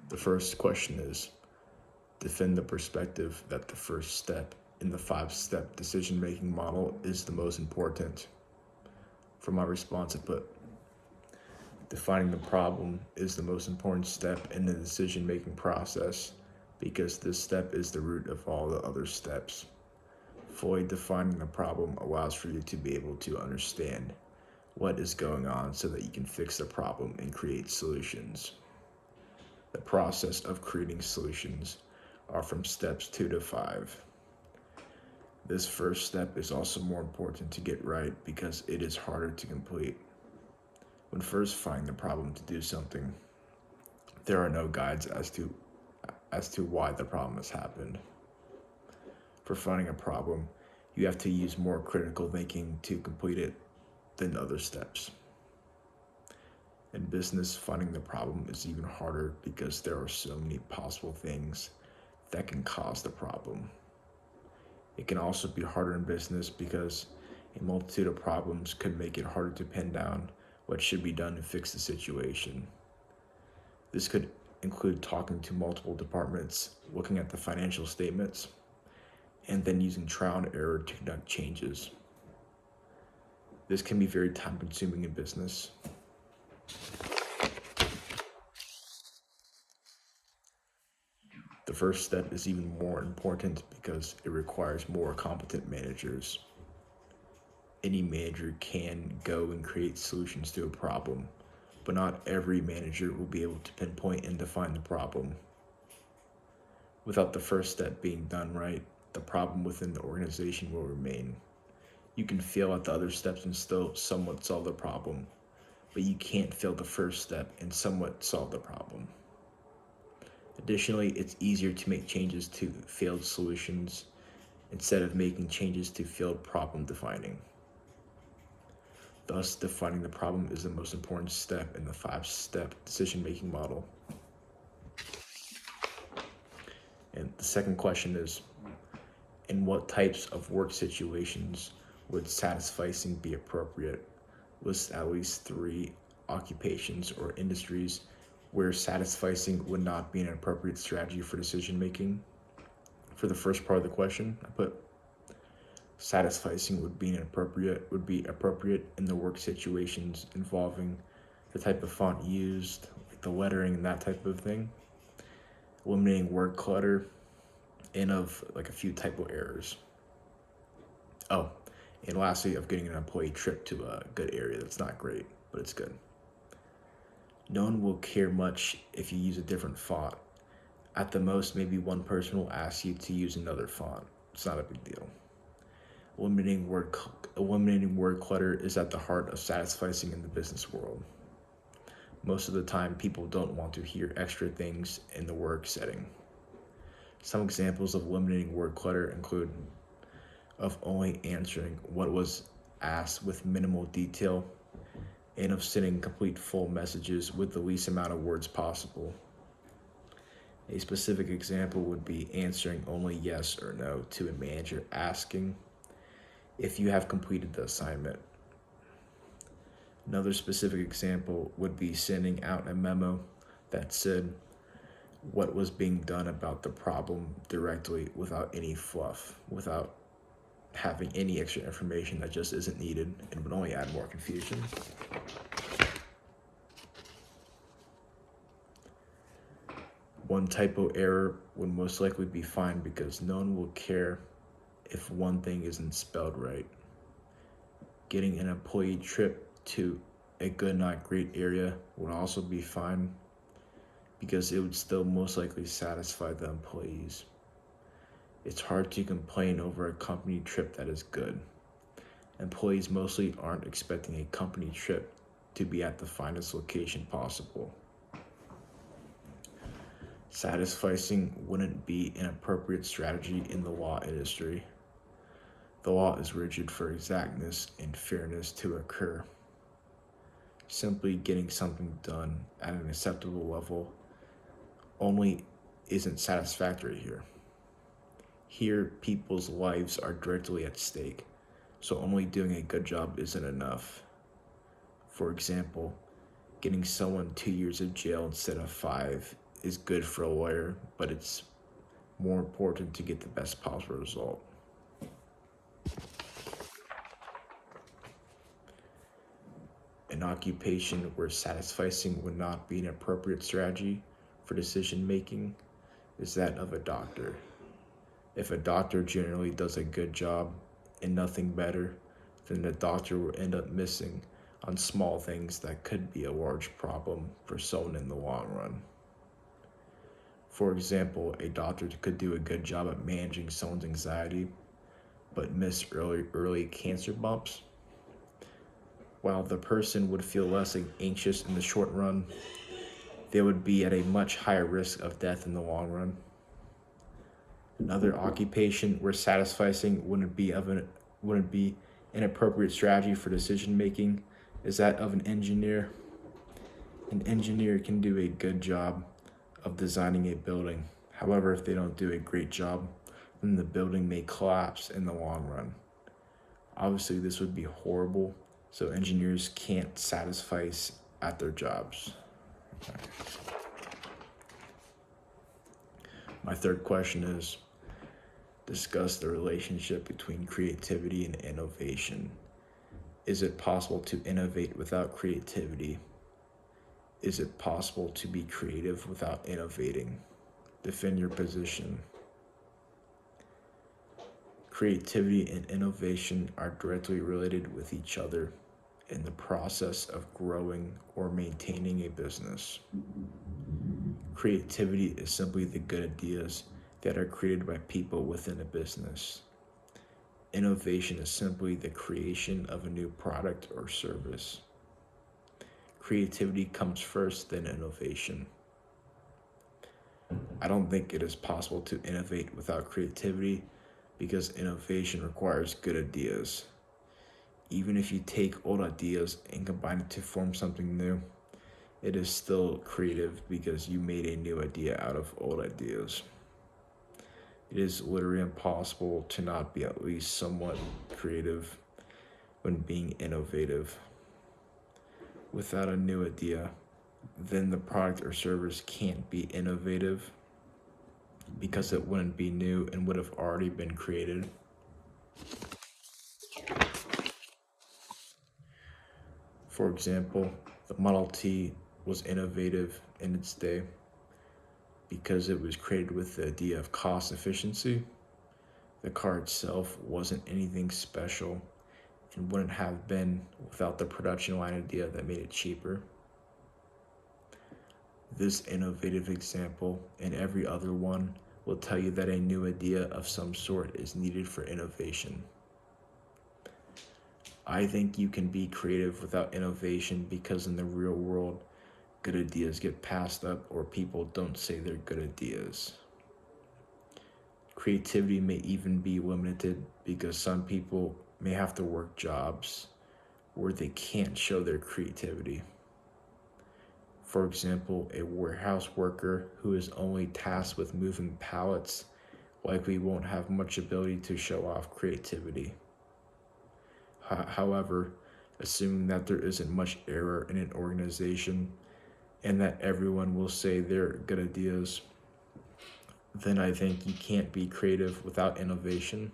The first question is defend the perspective that the first step in the 5-step decision making model is the most important. For my response, I put defining the problem is the most important step in the decision making process because this step is the root of all the other steps. Fully defining the problem allows for you to be able to understand what is going on so that you can fix the problem and create solutions. The process of creating solutions are from steps 2 to 5. This first step is also more important to get right because it is harder to complete. When first finding the problem to do something, there are no guides as to why the problem has happened. For finding a problem, you have to use more critical thinking to complete it than other steps. In business, finding the problem is even harder because there are so many possible things that can cause the problem. It can also be harder in business because a multitude of problems could make it harder to pin down what should be done to fix the situation. This could include talking to multiple departments, looking at the financial statements, and then using trial and error to conduct changes. This can be very time-consuming in business. The first step is even more important because it requires more competent managers. Any manager can go and create solutions to a problem, but not every manager will be able to pinpoint and define the problem. Without the first step being done right, the problem within the organization will remain. You can fail at the other steps and still somewhat solve the problem, but you can't fail the first step and somewhat solve the problem. Additionally, it's easier to make changes to failed solutions instead of making changes to failed problem defining. Thus, defining the problem is the most important step in the 5-step decision-making model. And the second question is, in what types of work situations would satisficing be appropriate? List at least 3 occupations or industries where satisficing would not be an appropriate strategy for decision making. For the first part of the question, I put satisficing would be appropriate in the work situations involving the type of font used, like the lettering and that type of thing, eliminating word clutter, and of like a few typo errors. Oh, and lastly, of getting an employee trip to a good area that's not great, but it's good. No one will care much if you use a different font. At the most, maybe one person will ask you to use another font. It's not a big deal. Eliminating word clutter is at the heart of satisficing in the business world. Most of the time, people don't want to hear extra things in the work setting. Some examples of eliminating word clutter include of only answering what was asked with minimal detail, and of sending complete full messages with the least amount of words possible. A specific example would be answering only yes or no to a manager asking if you have completed the assignment. Another specific example would be sending out a memo that said what was being done about the problem directly without any fluff, without having any extra information that just isn't needed and would only add more confusion. One typo error would most likely be fine because no one will care if one thing isn't spelled right. Getting an employee trip to a good not great area would also be fine because it would still most likely satisfy the employees. It's hard to complain over a company trip that is good. Employees mostly aren't expecting a company trip to be at the finest location possible. Satisficing wouldn't be an appropriate strategy in the law industry. The law is rigid for exactness and fairness to occur. Simply getting something done at an acceptable level only isn't satisfactory here. Here, people's lives are directly at stake, so only doing a good job isn't enough. For example, getting someone 2 years of jail instead of 5 is good for a lawyer, but it's more important to get the best possible result. An occupation where satisficing would not be an appropriate strategy for decision making is that of a doctor. If a doctor generally does a good job and nothing better, then the doctor will end up missing on small things that could be a large problem for someone in the long run. For example, a doctor could do a good job at managing someone's anxiety, but miss early cancer bumps. While the person would feel less anxious in the short run, they would be at a much higher risk of death in the long run. Another occupation where satisficing wouldn't be an appropriate strategy for decision making is that of an engineer. An engineer can do a good job of designing a building. However, if they don't do a great job, then the building may collapse in the long run. Obviously, this would be horrible, so engineers can't satisfy at their jobs. Okay. My third question is, discuss the relationship between creativity and innovation. Is it possible to innovate without creativity? Is it possible to be creative without innovating? Defend your position. Creativity and innovation are directly related with each other in the process of growing or maintaining a business. Creativity is simply the good ideas that are created by people within a business. Innovation is simply the creation of a new product or service. Creativity comes first, then innovation. I don't think it is possible to innovate without creativity because innovation requires good ideas. Even if you take old ideas and combine it to form something new, it is still creative because you made a new idea out of old ideas. It is literally impossible to not be at least somewhat creative when being innovative. Without a new idea, then the product or service can't be innovative because it wouldn't be new and would have already been created. For example, the Model T was innovative in its day because it was created with the idea of cost efficiency. The car itself wasn't anything special and wouldn't have been without the production line idea that made it cheaper. This innovative example and every other one will tell you that a new idea of some sort is needed for innovation. I think you can be creative without innovation because in the real world, good ideas get passed up or people don't say they're good ideas. Creativity may even be limited because some people may have to work jobs where they can't show their creativity. For example, a warehouse worker who is only tasked with moving pallets likely won't have much ability to show off creativity. However, assuming that there isn't much error in an organization and that everyone will say they're good ideas, then I think you can't be creative without innovation.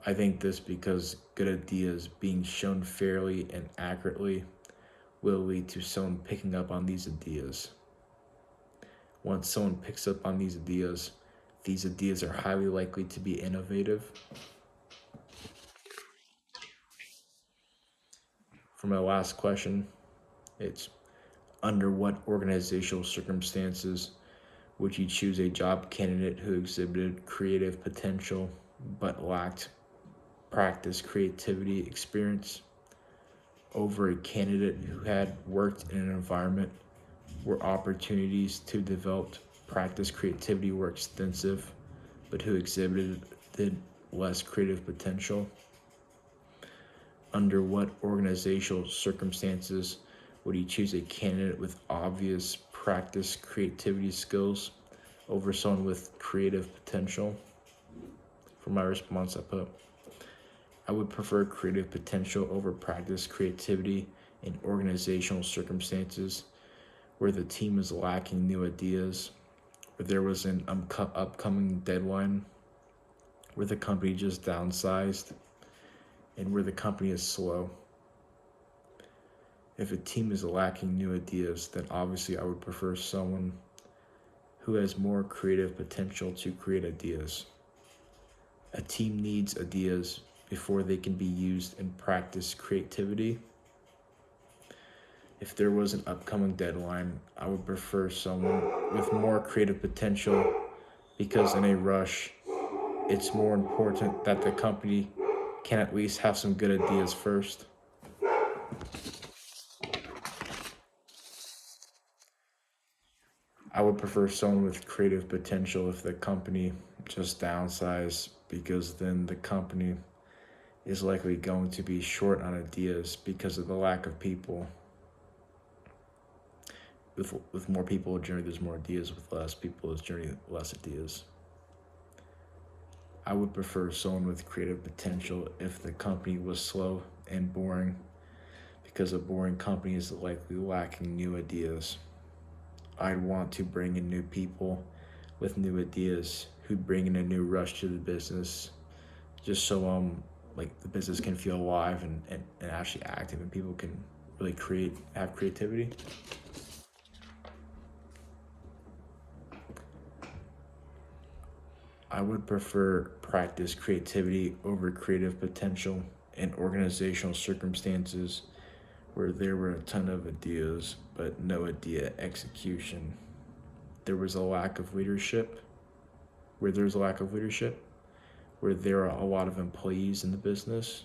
I think this because good ideas being shown fairly and accurately will lead to someone picking up on these ideas. Once someone picks up on these ideas are highly likely to be innovative. For my last question, it's under what organizational circumstances would you choose a job candidate who exhibited creative potential but lacked practice creativity experience over a candidate who had worked in an environment where opportunities to develop practice creativity were extensive but who exhibited less creative potential? Under what organizational circumstances would you choose a candidate with obvious practice creativity skills over someone with creative potential? For my response, I would prefer creative potential over practice creativity in organizational circumstances where the team is lacking new ideas, where there was an upcoming deadline, where the company just downsized, and where the company is slow. If a team is lacking new ideas, then obviously I would prefer someone who has more creative potential to create ideas. A team needs ideas before they can be used in practice creativity. If there was an upcoming deadline, I would prefer someone with more creative potential because in a rush, it's more important that the company can at least have some good ideas first. I would prefer someone with creative potential if the company just downsized, because then the company is likely going to be short on ideas because of the lack of people. With more people, generally there's more ideas. With less people, there's generally less ideas. I would prefer someone with creative potential if the company was slow and boring, because a boring company is likely lacking new ideas. I'd want to bring in new people with new ideas who bring in a new rush to the business, just so like the business can feel alive and actually active, and people can really have creativity. I would prefer practice creativity over creative potential in organizational circumstances where there were a ton of ideas but no idea execution. There was a lack of leadership. Where there's a lack of leadership, where there are a lot of employees in the business,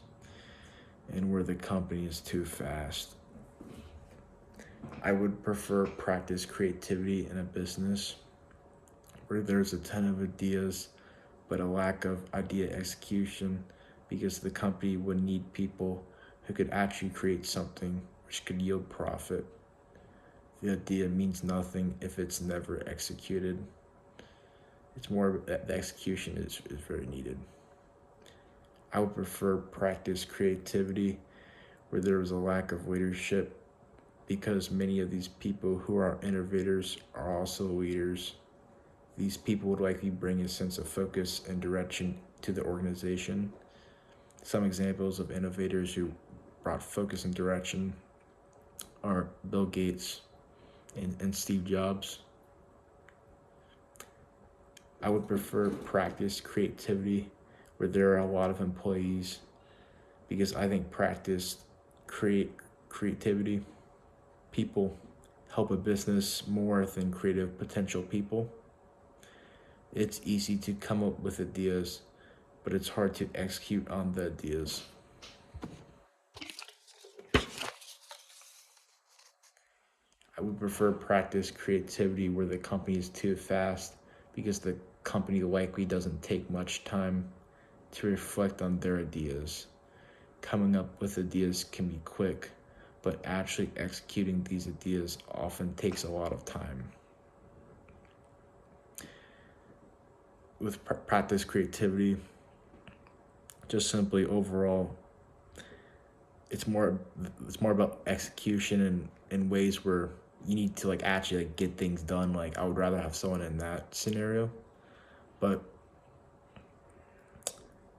and where the company is too fast. I would prefer practice creativity in a business where there's a ton of ideas but a lack of idea execution, because the company would need people who could actually create something which could yield profit. The idea means nothing if it's never executed. It's more that the execution is very needed. I would prefer practice creativity where there was a lack of leadership, because many of these people who are innovators are also leaders. These people would likely bring a sense of focus and direction to the organization. Some examples of innovators who brought focus and direction are Bill Gates and Steve Jobs. I would prefer practice creativity where there are a lot of employees, because I think practice creativity people help a business more than creative potential people. It's easy to come up with ideas, but it's hard to execute on the ideas. I would prefer practice creativity where the company is too fast, because the company likely doesn't take much time to reflect on their ideas. Coming up with ideas can be quick, but actually executing these ideas often takes a lot of time. With practice creativity, just simply overall, it's more about execution in ways where you need to actually get things done. Like, I would rather have someone in that scenario. But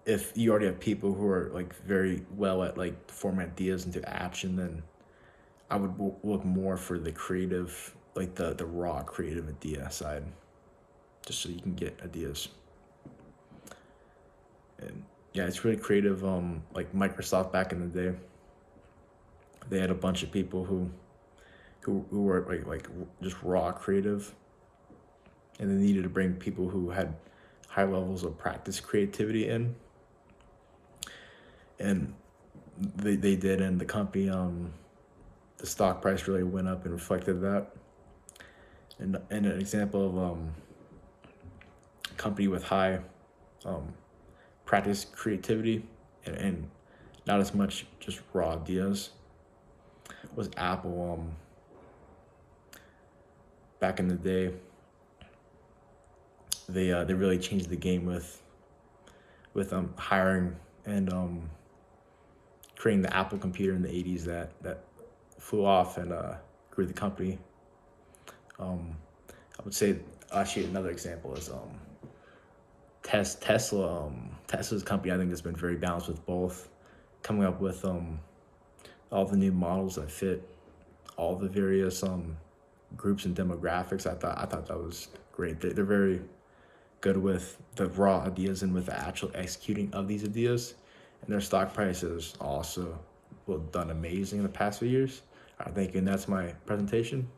if you already have people who are very well at forming ideas into action, then I would look more for the creative, the raw creative idea side, just so you can get ideas. And yeah, it's really creative. Like Microsoft back in the day, they had a bunch of people who were just raw creative, and they needed to bring people who had high levels of practice creativity in, and they did, and the company the stock price really went up and reflected that. And an example of a company with high practice creativity and not as much just raw ideas was Apple. Back in the day, they really changed the game with hiring and creating the Apple computer in the 80s that flew off and grew the company. I would say actually another example is Tesla. Tesla's a company I think has been very balanced with both, coming up with all the new models that fit all the various groups and demographics. I thought that was great. They're very good with the raw ideas and with the actual executing of these ideas, and their stock prices also well done amazing in the past few years. I think, and that's my presentation.